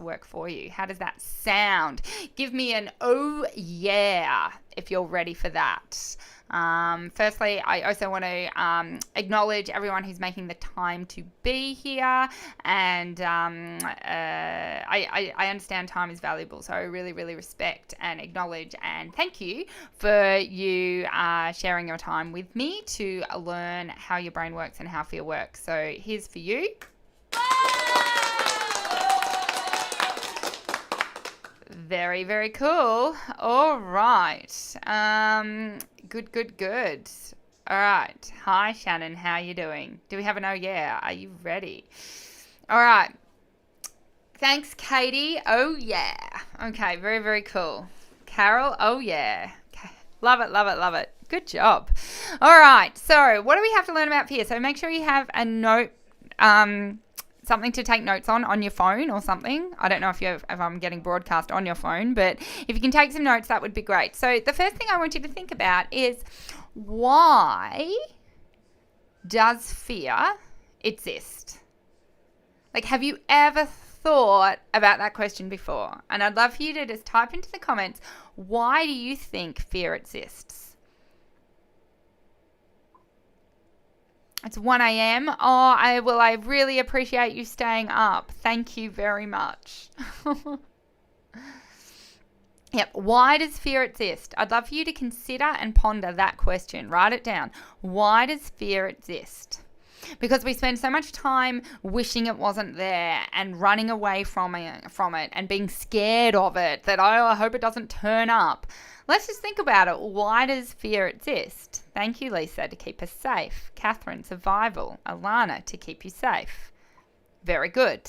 to work for you. How does that sound? Give me an oh yeah if you're ready for that. Firstly, I also want to acknowledge everyone who's making the time to be here, and I understand time is valuable, so I really, really respect and acknowledge and thank you for you sharing your time with me to learn how your brain works and how fear works. So here's for you. Very, very cool. All right. Good. All right. Hi, Shannon. How are you doing? Do we have an oh yeah? Are you ready? All right. Thanks, Katie. Oh yeah. Okay. Very, very cool. Carol. Oh yeah. Okay. Love it. Good job. All right. So what do we have to learn about fear? So make sure you have a note, something to take notes on your phone or something. I don't know if I'm getting broadcast on your phone, but if you can take some notes, that would be great. So the first thing I want you to think about is, why does fear exist? Like, have you ever thought about that question before? And I'd love for you to just type into the comments, why do you think fear exists? It's 1 a.m. Oh, I really appreciate you staying up. Thank you very much. Yep. Why does fear exist? I'd love for you to consider and ponder that question. Write it down. Why does fear exist? Because we spend so much time wishing it wasn't there and running away from it and being scared of it, that I hope it doesn't turn up. Let's just think about it. Why does fear exist? Thank you, Lisa, to keep us safe. Catherine, survival. Alana, to keep you safe. Very good.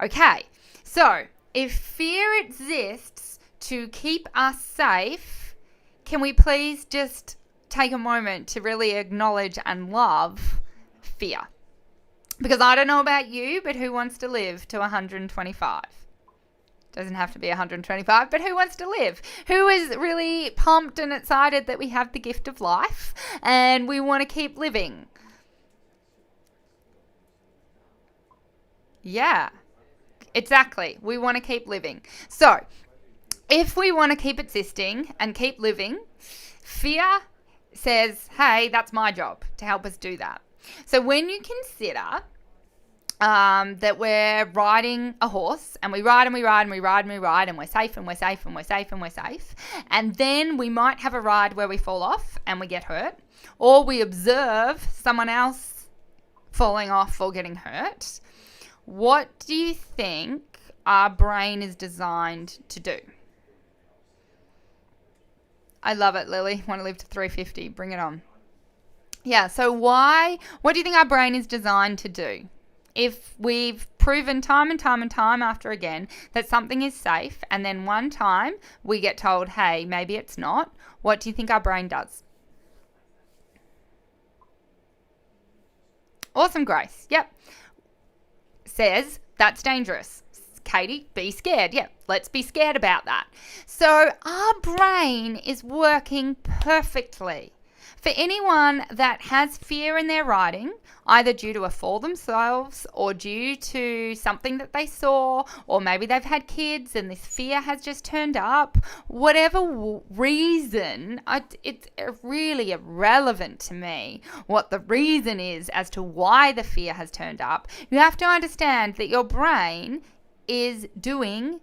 Okay, so if fear exists to keep us safe, can we please just take a moment to really acknowledge and love fear? Because I don't know about you, but who wants to live to 125? Doesn't have to be 125, but who wants to live? Who is really pumped and excited that we have the gift of life and we want to keep living? Yeah, exactly. We want to keep living. So if we want to keep existing and keep living, fear says, hey, that's my job to help us do that. So when you consider that we're riding a horse and we ride and we ride and we ride and we ride and we're safe and we're safe and we're safe and we're safe, and then we might have a ride where we fall off and we get hurt, or we observe someone else falling off or getting hurt, what do you think our brain is designed to do? I love it, Lily. Want to live to 350. Bring it on. Yeah, so what do you think our brain is designed to do? If we've proven time and time and time after again that something is safe, and then one time we get told, hey, maybe it's not, what do you think our brain does? Awesome, Grace. Yep. Says, that's dangerous. Katie, be scared. Yep, let's be scared about that. So our brain is working perfectly. For anyone that has fear in their riding, either due to a fall themselves or due to something that they saw, or maybe they've had kids and this fear has just turned up, whatever reason, it's really irrelevant to me what the reason is as to why the fear has turned up. You have to understand that your brain is doing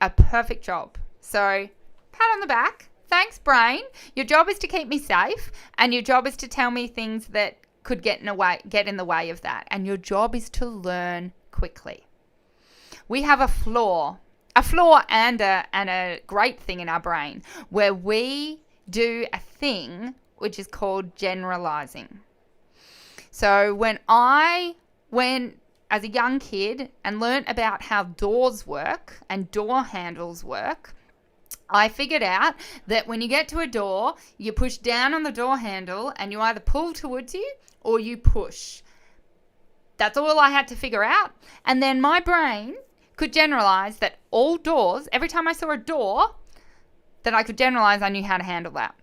a perfect job. So, pat on the back. Thanks, brain. Your job is to keep me safe, and your job is to tell me things that could get in the way of that. And your job is to learn quickly. We have a flaw and a great thing in our brain where we do a thing which is called generalizing. So when I went as a young kid and learnt about how doors work and door handles work, I figured out that when you get to a door, you push down on the door handle and you either pull towards you or you push. That's all I had to figure out. And then my brain could generalize that all doors, every time I saw a door, that I could generalize I knew how to handle that.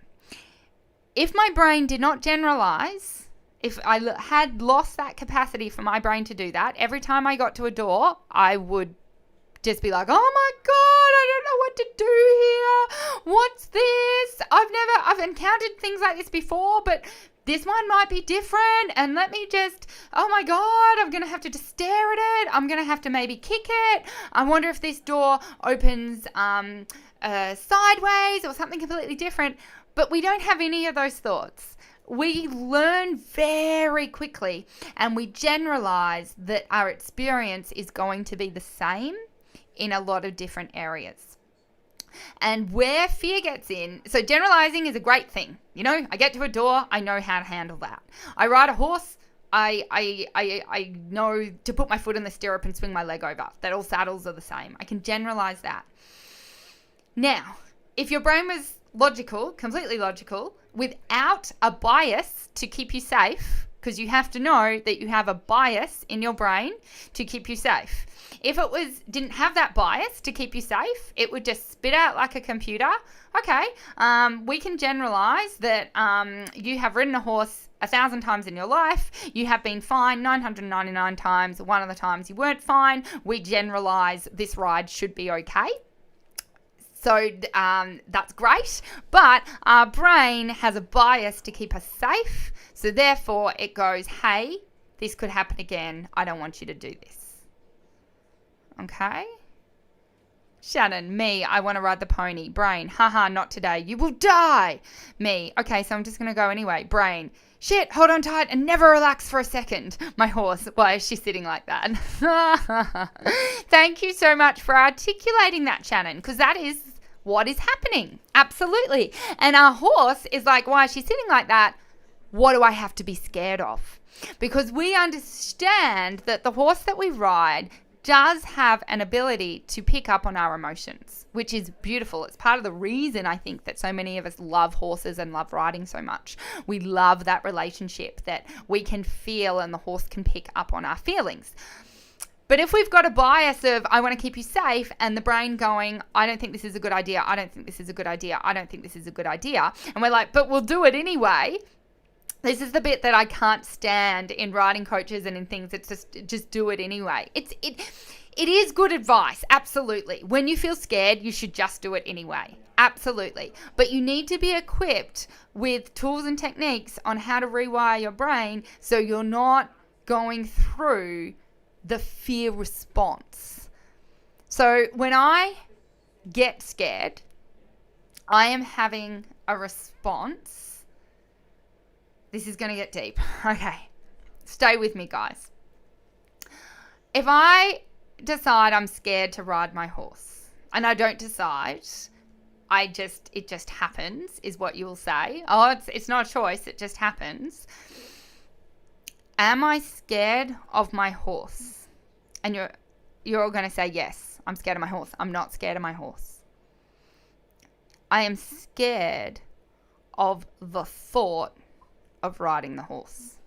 If my brain did not generalize, if I had lost that capacity for my brain to do that, every time I got to a door, I would just be like, oh my God, I don't know what to do here. What's this? I've encountered things like this before, but this one might be different. And let me just, oh my God, I'm going to have to just stare at it. I'm going to have to maybe kick it. I wonder if this door opens sideways or something completely different. But we don't have any of those thoughts. We learn very quickly and we generalize that our experience is going to be the same in a lot of different areas. And where fear gets in, so generalizing is a great thing. You know, I get to a door, I know how to handle that. I ride a horse, I know to put my foot in the stirrup and swing my leg over. That all saddles are the same. I can generalize that. Now, if your brain was logical, completely logical, without a bias to keep you safe, because you have to know that you have a bias in your brain to keep you safe. If it didn't have that bias to keep you safe, it would just spit out like a computer. Okay, we can generalize that you have ridden a horse 1,000 times in your life. You have been fine 999 times. One of the times you weren't fine. We generalize this ride should be okay. So that's great, but our brain has a bias to keep us safe. So therefore it goes, hey, this could happen again. I don't want you to do this. Okay? Shannon, me, I want to ride the pony. Brain, haha, not today. You will die. Me, okay, so I'm just going to go anyway. Brain, shit, hold on tight and never relax for a second. My horse, why is she sitting like that? Thank you so much for articulating that, Shannon, because that is what is happening. Absolutely. And our horse is like, why is she sitting like that? What do I have to be scared of? Because we understand that the horse that we ride does have an ability to pick up on our emotions, which is beautiful. It's part of the reason I think that so many of us love horses and love riding so much. We love that relationship that we can feel and the horse can pick up on our feelings. But if we've got a bias of, I want to keep you safe, and the brain going, I don't think this is a good idea, I don't think this is a good idea, I don't think this is a good idea, and we're like, but we'll do it anyway. This is the bit that I can't stand in riding coaches and in things. It's just do it anyway. It is good advice, absolutely. When you feel scared, you should just do it anyway. Absolutely. But you need to be equipped with tools and techniques on how to rewire your brain so you're not going through the fear response. So when I get scared, I am having a response. This is going to get deep. Okay. Stay with me, guys. If I decide I'm scared to ride my horse, and I don't decide, it just happens, is what you will say. Oh, it's not a choice, it just happens. Am I scared of my horse? And you're all going to say, yes, I'm scared of my horse. I'm not scared of my horse. I am scared of the thought of riding the horse.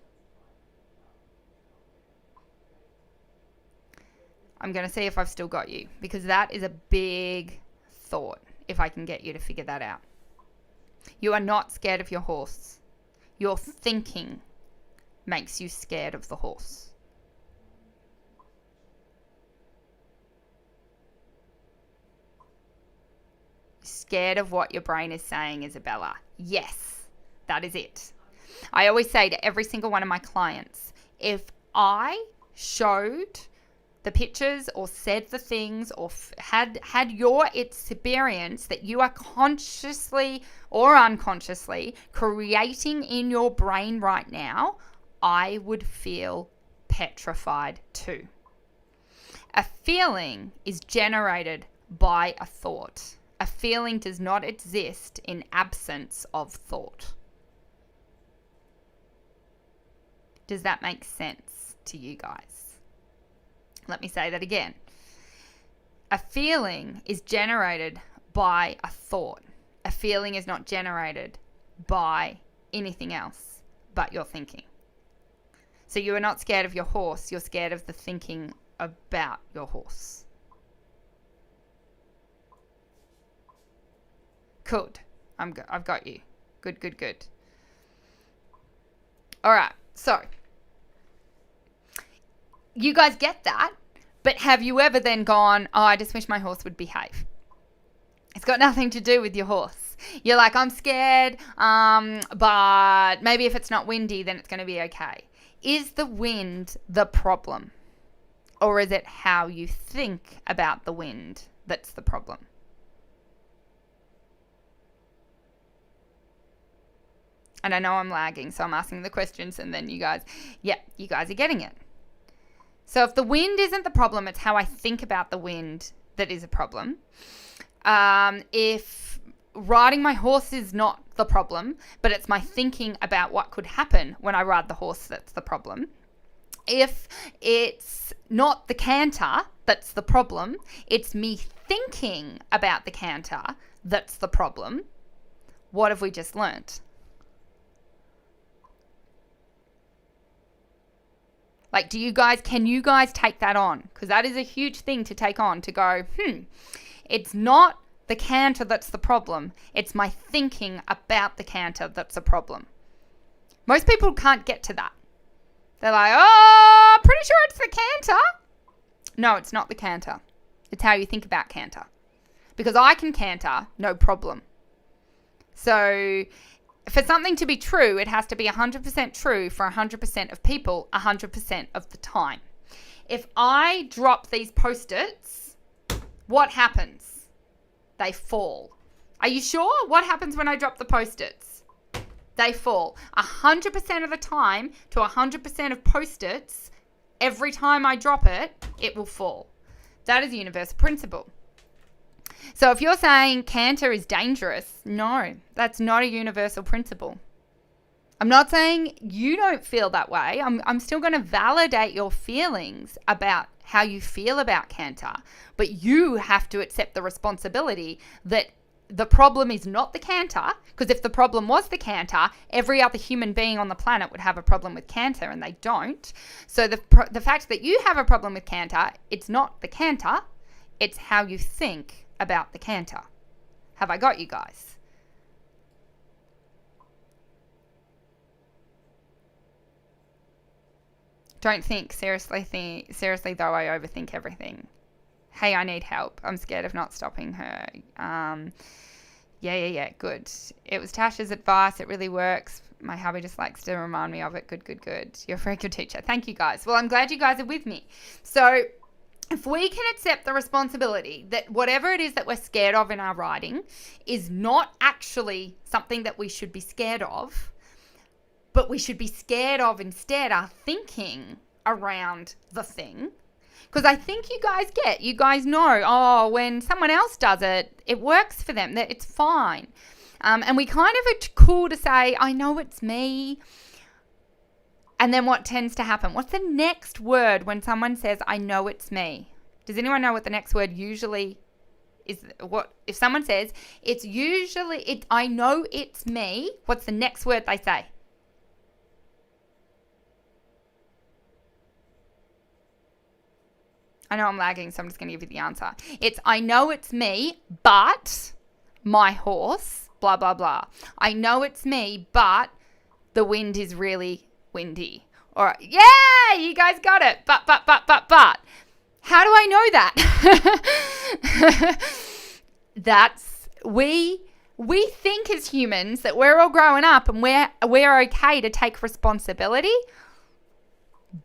I'm going to see if I've still got you, because that is a big thought, if I can get you to figure that out. You are not scared of your horse. Your thinking makes you scared of the horse. Scared of what your brain is saying, Isabella. Yes, that is it. I always say to every single one of my clients, if I showed the pictures or said the things or had your experience that you are consciously or unconsciously creating in your brain right now, I would feel petrified too. A feeling is generated by a thought. A feeling does not exist in absence of thought. Does that make sense to you guys? Let me say that again. A feeling is generated by a thought. A feeling is not generated by anything else but your thinking. So you are not scared of your horse. You're scared of the thinking about your horse. Good. I've got you. Good. All right. So you guys get that, But have you ever then gone, oh, I just wish my horse would behave? It's got nothing to do with your horse. You're like, I'm scared, but maybe if it's not windy, then it's going to be okay. Is the wind the problem? Or is it how you think about the wind that's the problem? And I know I'm lagging, so I'm asking the questions, and then you guys are getting it. So if the wind isn't the problem, it's how I think about the wind that is a problem. If riding my horse is not the problem, but it's my thinking about what could happen when I ride the horse that's the problem. If it's not the canter that's the problem, it's me thinking about the canter that's the problem. What have we just learnt? Like, can you guys take that on? Because that is a huge thing to take on, to go, it's not the canter that's the problem. It's my thinking about the canter that's a problem. Most people can't get to that. They're like, oh, pretty sure it's the canter. No, it's not the canter. It's how you think about canter. Because I can canter, no problem. So for something to be true, it has to be 100% true for 100% of people 100% of the time. If I drop these Post-its, what happens? They fall. Are you sure? What happens when I drop the Post-its? They fall. 100% of the time to 100% of Post-its, every time I drop it, it will fall. That is a universal principle. So if you're saying canter is dangerous, no, that's not a universal principle. I'm not saying you don't feel that way. I'm still going to validate your feelings about how you feel about canter, but you have to accept the responsibility that the problem is not the canter, because if the problem was the canter, every other human being on the planet would have a problem with canter, and they don't. So the fact that you have a problem with canter, it's not the canter, it's how you think about the canter. Have I got you guys? Don't think. Seriously though, I overthink everything. Hey, I need help. I'm scared of not stopping her. Yeah, good. It was Tasha's advice. It really works. My hubby just likes to remind me of it. Good. You're a very good teacher. Thank you, guys. Well, I'm glad you guys are with me. So if we can accept the responsibility that whatever it is that we're scared of in our riding is not actually something that we should be scared of, but we should be scared of instead our thinking around the thing. Because I think you guys know, oh, when someone else does it, it works for them, that it's fine. And we kind of are cool to say, I know it's me. And then what tends to happen? What's the next word when someone says, I know it's me? Does anyone know what the next word usually is? What if someone says, I know it's me, what's the next word they say? I know I'm lagging, so I'm just going to give you the answer. It's, I know it's me, but my horse, blah, blah, blah. I know it's me, but the wind is really windy. Or, yeah, you guys got it. But. How do I know that? We think as humans that we're all growing up and we're okay to take responsibility,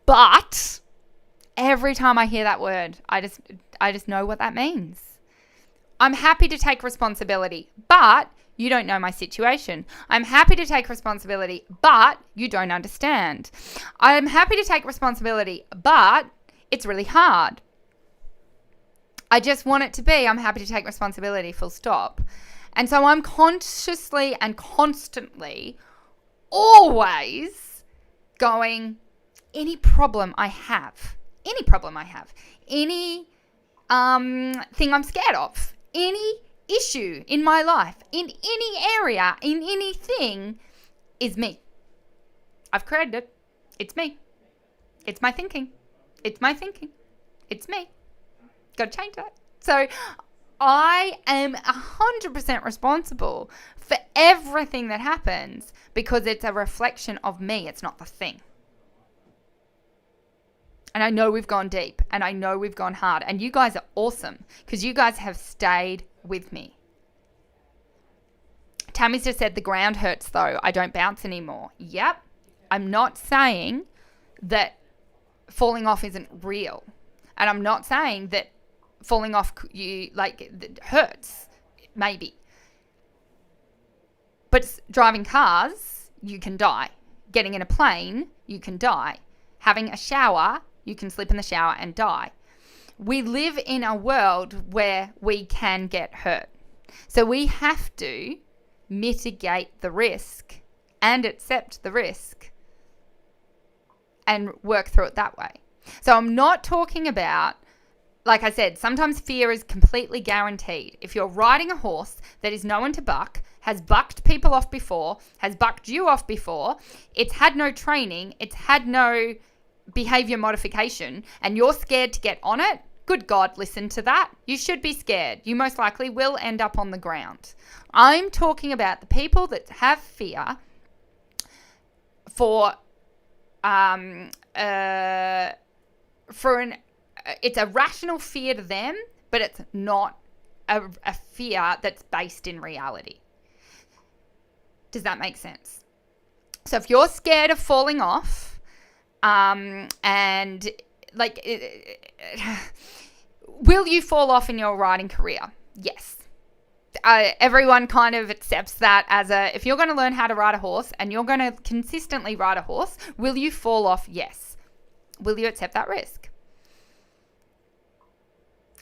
but every time I hear that word, I just know what that means. I'm happy to take responsibility, but you don't know my situation. I'm happy to take responsibility, but you don't understand. I'm happy to take responsibility, but it's really hard. I just want it to be, I'm happy to take responsibility, full stop. And so I'm consciously and constantly always going, any problem I have, any thing I'm scared of, any issue in my life, in any area, in anything, is me. I've created it. It's me. It's my thinking. It's me. Got to change that. So I am 100% responsible for everything that happens because it's a reflection of me. It's not the thing. And I know we've gone deep, and I know we've gone hard, and you guys are awesome because you guys have stayed with me. Tammy's just said the ground hurts though. I don't bounce anymore. Yep. I'm not saying that falling off isn't real. And I'm not saying that falling off hurts, maybe. But driving cars, you can die. Getting in a plane, you can die. Having a shower, you can sleep in the shower and die. We live in a world where we can get hurt. So we have to mitigate the risk and accept the risk and work through it that way. So I'm not talking about, like I said, sometimes fear is completely guaranteed. If you're riding a horse that is known to buck, has bucked people off before, has bucked you off before, it's had no training, it's had no behavior modification, and you're scared to get on it, good God, listen to that. You should be scared. You most likely will end up on the ground. I'm talking about the people that have fear it's a rational fear to them, but it's not a fear that's based in reality. Does that make sense? So if you're scared of falling off, will you fall off in your riding career? Yes. Everyone kind of accepts that as if you're going to learn how to ride a horse and you're going to consistently ride a horse, will you fall off? Yes. Will you accept that risk?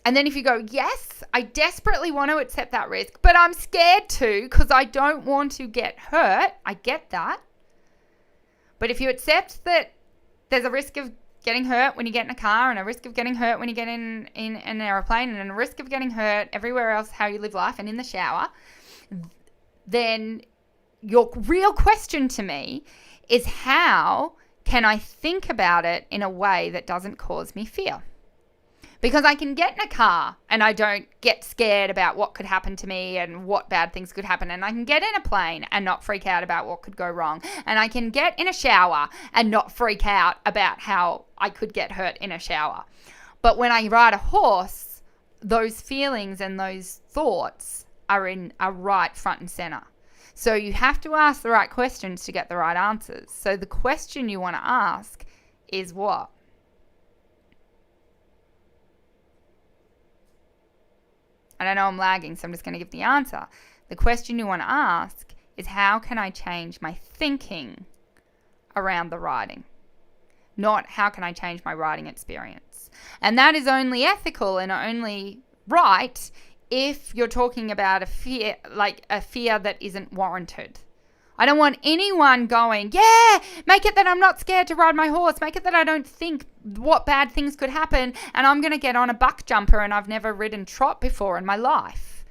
And then if you go, yes, I desperately want to accept that risk, but I'm scared to because I don't want to get hurt. I get that. But if you accept that there's a risk of getting hurt when you get in a car and a risk of getting hurt when you get in an aeroplane and a risk of getting hurt everywhere else how you live life and in the shower, then your real question to me is how can I think about it in a way that doesn't cause me fear? Because I can get in a car and I don't get scared about what could happen to me and what bad things could happen. And I can get in a plane and not freak out about what could go wrong. And I can get in a shower and not freak out about how I could get hurt in a shower. But when I ride a horse, those feelings and those thoughts are right front and center. So you have to ask the right questions to get the right answers. So the question you want to ask is what? And I know I'm lagging, so I'm just going to give the answer. The question you want to ask is how can I change my thinking around the riding? Not how can I change my riding experience? And that is only ethical and only right if you're talking about a fear that isn't warranted. I don't want anyone going, yeah, make it that I'm not scared to ride my horse. Make it that I don't think what bad things could happen and I'm going to get on a buck jumper and I've never ridden trot before in my life.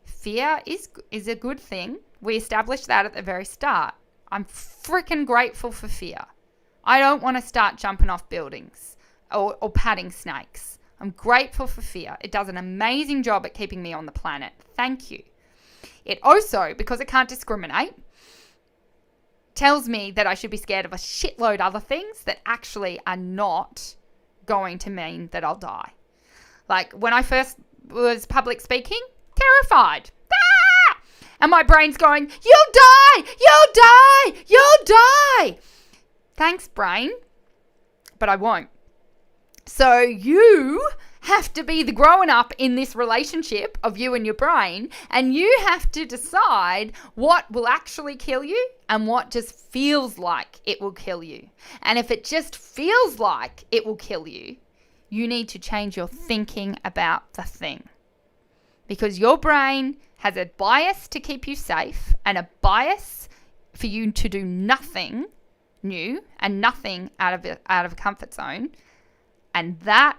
Fear is a good thing. We established that at the very start. I'm freaking grateful for fear. I don't want to start jumping off buildings or patting snakes. I'm grateful for fear. It does an amazing job at keeping me on the planet. Thank you. It also, because it can't discriminate, tells me that I should be scared of a shitload of other things that actually are not going to mean that I'll die. Like when I first was public speaking, terrified. Ah! And my brain's going, you'll die, you'll die, you'll die. Thanks, brain, but I won't. So you have to be the growing up in this relationship of you and your brain, and you have to decide what will actually kill you and what just feels like it will kill you. And if it just feels like it will kill you, you need to change your thinking about the thing. Because your brain has a bias to keep you safe and a bias for you to do nothing new and nothing out of a comfort zone. And that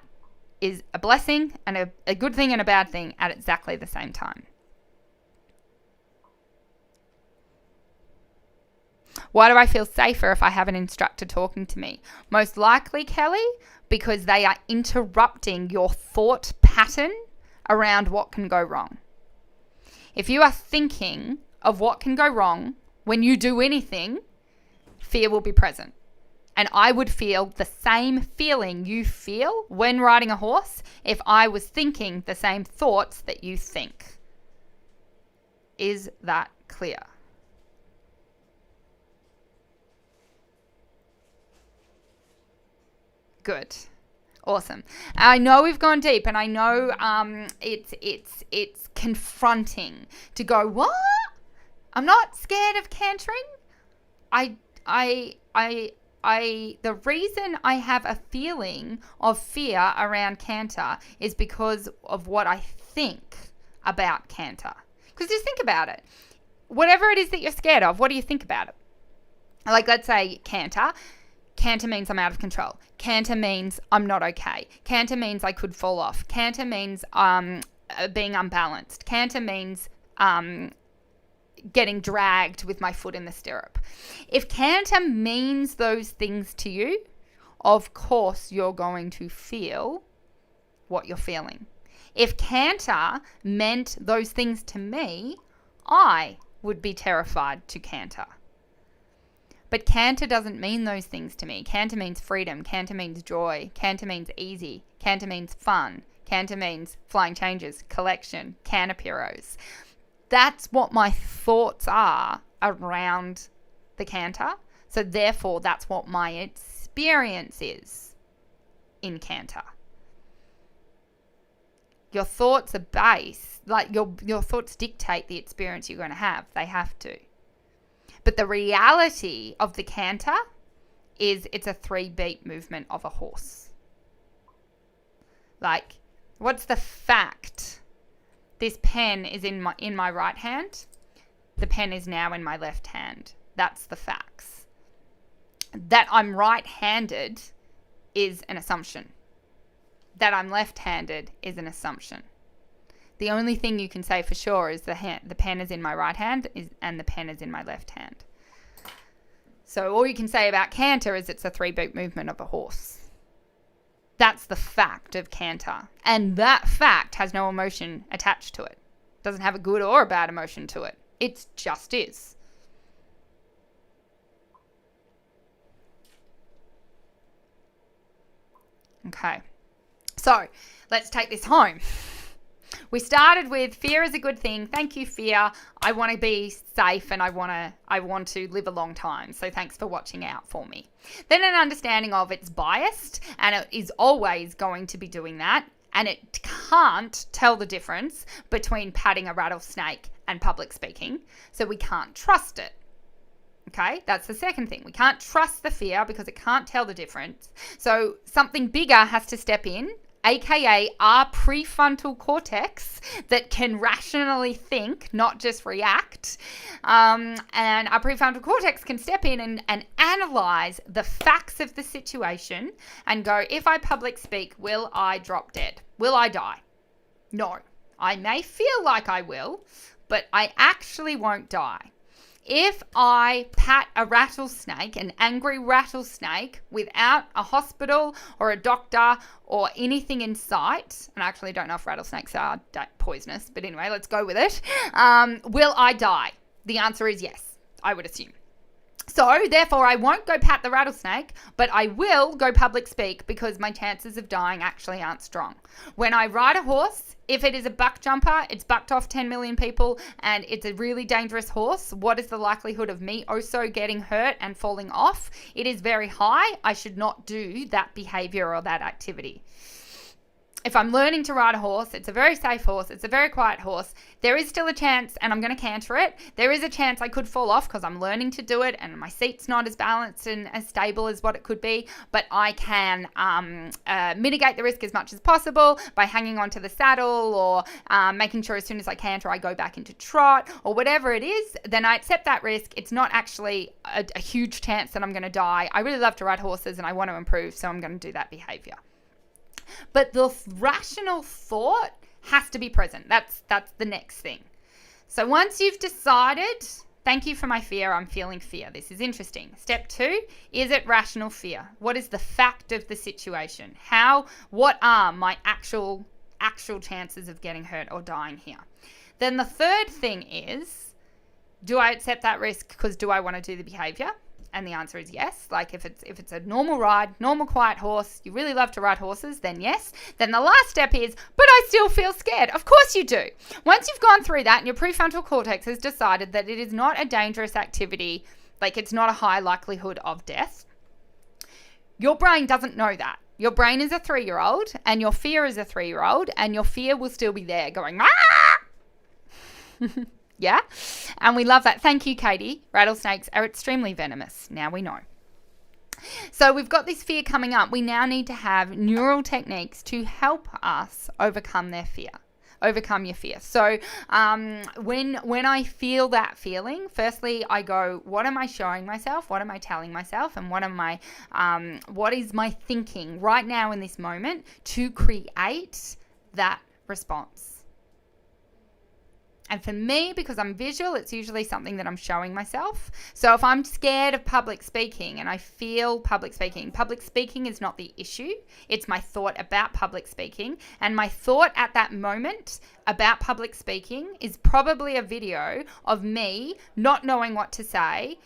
is a blessing and a good thing and a bad thing at exactly the same time. Why do I feel safer if I have an instructor talking to me? Most likely, Kelly, because they are interrupting your thought pattern around what can go wrong. If you are thinking of what can go wrong when you do anything, fear will be present. And I would feel the same feeling you feel when riding a horse if I was thinking the same thoughts that you think. Is that clear? Good. Awesome. I know we've gone deep, and I know it's confronting to go, what? I'm not scared of cantering. The reason I have a feeling of fear around canter is because of what I think about canter. Because just think about it. Whatever it is that you're scared of, what do you think about it? Like, let's say canter. Canter means I'm out of control. Canter means I'm not okay. Canter means I could fall off. Canter means being unbalanced. Canter means getting dragged with my foot in the stirrup. If canter means those things to you, of course you're going to feel what you're feeling. If canter meant those things to me, I would be terrified to canter. But canter doesn't mean those things to me. Canter means freedom. Canter means joy. Canter means easy. Canter means fun. Canter means flying changes, collection, canopy rows. That's what my thoughts are around the canter. So therefore, that's what my experience is in canter. Your thoughts are based, like your thoughts dictate the experience you're going to have. They have to. But the reality of the canter is it's a 3-beat movement of a horse. Like, what's the fact? This pen is in my right hand. The pen is now in my left hand. That's the facts. That I'm right-handed is an assumption. That I'm left-handed is an assumption. The only thing you can say for sure is the pen is in my right hand and the pen is in my left hand. So all you can say about canter is it's a 3-beat movement of a horse. That's the fact of canter. And that fact has no emotion attached to it. Doesn't have a good or a bad emotion to it. It just is. Okay. So let's take this home. We started with fear is a good thing. Thank you, fear. I want to be safe and I want to live a long time. So thanks for watching out for me. Then an understanding of it's biased and it is always going to be doing that. And it can't tell the difference between patting a rattlesnake and public speaking. So we can't trust it. Okay, that's the second thing. We can't trust the fear because it can't tell the difference. So something bigger has to step in, aka our prefrontal cortex that can rationally think, not just react. And our prefrontal cortex can step in and analyze the facts of the situation and go, if I public speak, will I drop dead? Will I die? No. I may feel like I will, but I actually won't die. If I pat a rattlesnake, an angry rattlesnake, without a hospital or a doctor or anything in sight, and I actually don't know if rattlesnakes are poisonous, but anyway, let's go with it. Will I die? The answer is yes, I would assume. So, therefore, I won't go pat the rattlesnake, but I will go public speak because my chances of dying actually aren't strong. When I ride a horse, if it is a buck jumper, it's bucked off 10 million people and it's a really dangerous horse, what is the likelihood of me also getting hurt and falling off? It is very high. I should not do that behavior or that activity. If I'm learning to ride a horse, it's a very safe horse, it's a very quiet horse, there is still a chance, and I'm going to canter it, there is a chance I could fall off because I'm learning to do it and my seat's not as balanced and as stable as what it could be, but I can mitigate the risk as much as possible by hanging onto the saddle or making sure as soon as I canter I go back into trot or whatever it is, then I accept that risk. It's not actually a huge chance that I'm going to die. I really love to ride horses and I want to improve, so I'm going to do that behavior. But the rational thought has to be present. That's the next thing. So once you've decided, thank you for my fear, I'm feeling fear. This is interesting. Step 2, is it rational fear? What is the fact of the situation? What are my actual chances of getting hurt or dying here? Then the third thing is, do I accept that risk because do I want to do the behavior? And the answer is yes. Like if it's a normal ride, normal quiet horse, you really love to ride horses, then yes. Then the last step is, but I still feel scared. Of course you do. Once you've gone through that and your prefrontal cortex has decided that it is not a dangerous activity, like it's not a high likelihood of death, your brain doesn't know that. Your brain is a 3-year-old and your fear is a 3-year-old, and your fear will still be there going, ah! Yeah? And we love that. Thank you, Katie. Rattlesnakes are extremely venomous. Now we know. So we've got this fear coming up. We now need to have neural techniques to help us overcome their fear. Overcome your fear. So when I feel that feeling, firstly, I go, what am I showing myself? What am I telling myself? And what is my thinking right now in this moment to create that response? And for me, because I'm visual, it's usually something that I'm showing myself. So if I'm scared of public speaking and I feel public speaking is not the issue. It's my thought about public speaking. And my thought at that moment about public speaking is probably a video of me not knowing what to say,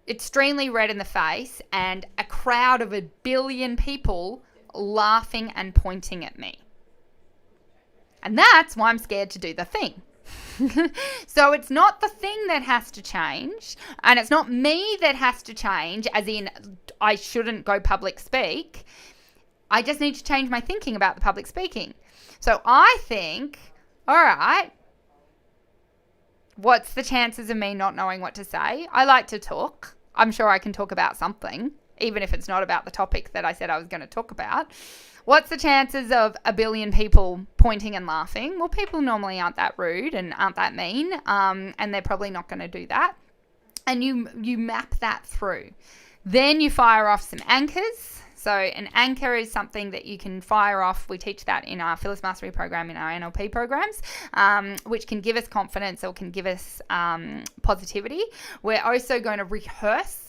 extremely red in the face, and a crowd of 1 billion people laughing and pointing at me. And that's why I'm scared to do the thing. So it's not the thing that has to change, and it's not me that has to change, as in I shouldn't go public speak. I just need to change my thinking about the public speaking. So I think, all right, what's the chances of me not knowing what to say? I like to talk. I'm sure I can talk about something, even if it's not about the topic that I said I was going to talk about. What's the chances of 1 billion people pointing and laughing? Well, people normally aren't that rude and aren't that mean, and they're probably not going to do that. And you map that through. Then you fire off some anchors. So an anchor is something that you can fire off. We teach that in our Fearless Mastery program, in our NLP programs, which can give us confidence or can give us positivity. We're also going to rehearse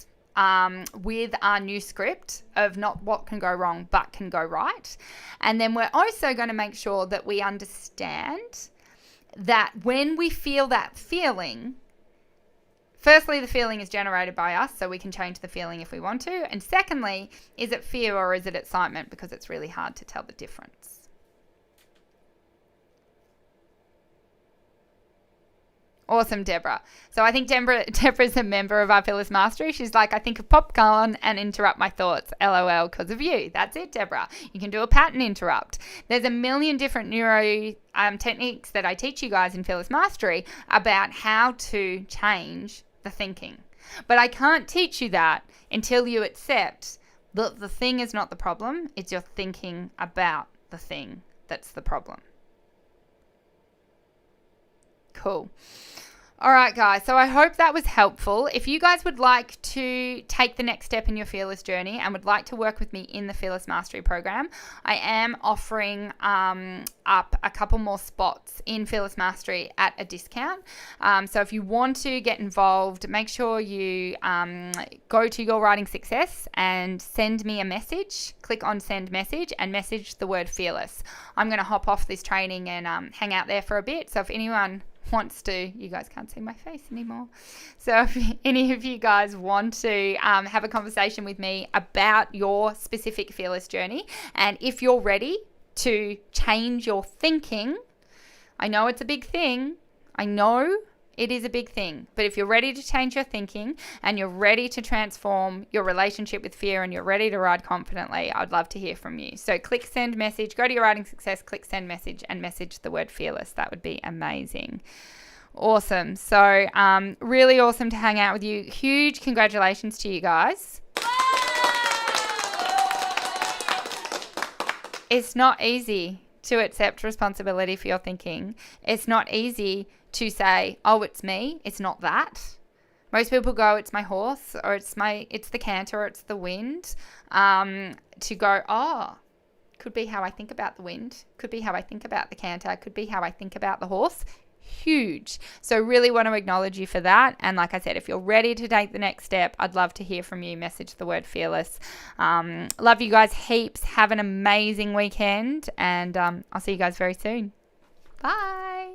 with our new script of not what can go wrong, but can go right. And then we're also going to make sure that we understand that when we feel that feeling, firstly, the feeling is generated by us, so we can change the feeling if we want to. And secondly, is it fear or is it excitement? Because it's really hard to tell the difference. Awesome, Deborah. So I think Deborah's a member of our Fearless Mastery. She's like, I think of popcorn and interrupt my thoughts. LOL, because of you. That's it, Deborah. You can do a pattern interrupt. There's a million different neuro techniques that I teach you guys in Fearless Mastery about how to change the thinking. But I can't teach you that until you accept that the thing is not the problem. It's your thinking about the thing that's the problem. Cool. All right, guys. So I hope that was helpful. If you guys would like to take the next step in your Fearless journey and would like to work with me in the Fearless Mastery program, I am offering up a couple more spots in Fearless Mastery at a discount. So if you want to get involved, make sure you go to Your Writing Success and send me a message. Click on Send Message and message the word Fearless. I'm going to hop off this training and hang out there for a bit. So if anyone wants to, you guys can't see my face anymore. So if any of you guys want to have a conversation with me about your specific Fearless journey, and if you're ready to change your thinking, I know it's a big thing. I know it is a big thing, but if you're ready to change your thinking and you're ready to transform your relationship with fear and you're ready to ride confidently, I'd love to hear from you. So click Send Message, go to Your Writing Success, click Send Message and message the word Fearless. That would be amazing. Awesome. So really awesome to hang out with you. Huge congratulations to you guys. It's not easy to accept responsibility for your thinking. It's not easy to say, oh, it's me. It's not that. Most people go, it's my horse, or it's the canter, or it's the wind. To go, oh, could be how I think about the wind. Could be how I think about the canter. Could be how I think about the horse. Huge. So really want to acknowledge you for that. And like I said, if you're ready to take the next step, I'd love to hear from you. Message the word Fearless. Love you guys heaps. Have an amazing weekend. And I'll see you guys very soon. Bye.